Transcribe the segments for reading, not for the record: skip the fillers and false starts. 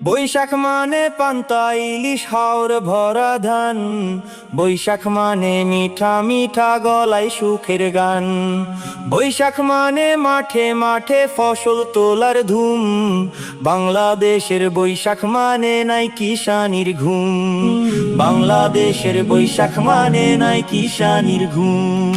বৈশাখ মানে পান্তা ইলিশ হাওর ভরা ধান, বৈশাখ মানে মিঠা মিঠা গলায় সুখের গান। বৈশাখ মানে মাঠে মাঠে ফসল তোলার ধুম, বাংলাদেশের বৈশাখ মানে নাই কিষানির ঘুম। বাংলাদেশের বৈশাখ মানে নাই কিষানির ঘুম।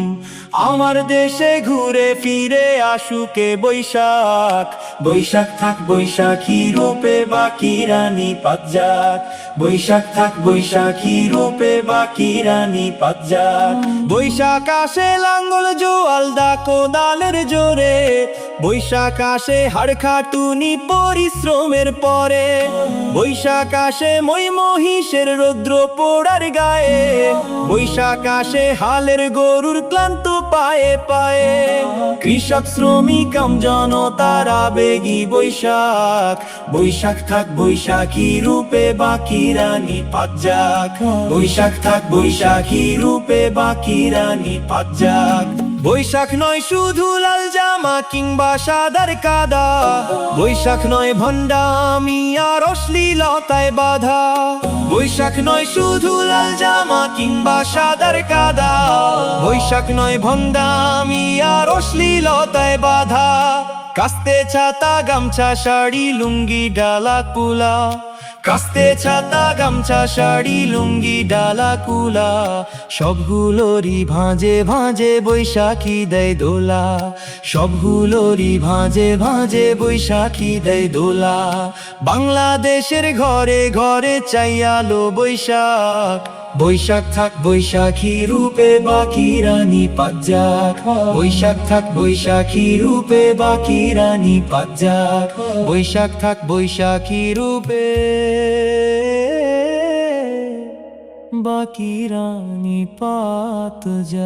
আমার দেশে ঘুরে ফিরে আসুকে বৈশাখ, বৈশাখ থাক বৈশাখী রূপে বাকি রানী পাতজাক। বৈশাখ থাক বৈশাখী রূপে বাকি রানী পাতজাক। বৈশাখ আসে লাঙ্গল জোয়াল দা কোদালের জোরে, বৈশাখ আসে হাড় খাটুনি পরিশ্রমের পরে। বৈশাখ আসে মই মহিষের রৌদ্র পোড়ার গায়ে, বৈশাখ আসে হালের গরুর ক্লান্ত পায়ে পায়ে। কৃষক শ্রমিক জনতার আবেগী বৈশাখ, বৈশাখ থাক বৈশাখী রূপে বাকি রানী পাতজাক। বৈশাখ থাক বৈশাখী রূপে বাকি রানী পাতজাক। বৈশাখ নয় শুধু লাল জামা কিংবা সাদার কাদা, বৈশাখ নয় ভণ্ডামি আর অশ্লীলতায় বাধা। বৈশাখ নয় শুধু লাল জামা কিংবা সাদার কাদা, বৈশাখ নয় ভণ্ডামি আর অশ্লীলতায় বাধা। কাস্তে ছাতা গামছা শাড়ি লুঙ্গি ডালা কুলা, কাস্তে ছাতা গামছা শাড়ি লুঙ্গি ডালা কুলা, সবগুলোরই ভাঁজে ভাঁজে বৈশাখী দেয় দোলা। সবগুলোরই ভাঁজে ভাঁজে বৈশাখী দেয় দোলা। বাংলাদেশের ঘরে ঘরে চাই আলো বৈশাখ, বৈশাখ থাক বৈশাখী রূপে বাকি রানী পাতজাক। বৈশাখ থাক বৈশাখী রূপে বাকি রানী পাতজাক। বৈশাখ থাক বৈশাখী রূপে বাকি রানী পাতজাক।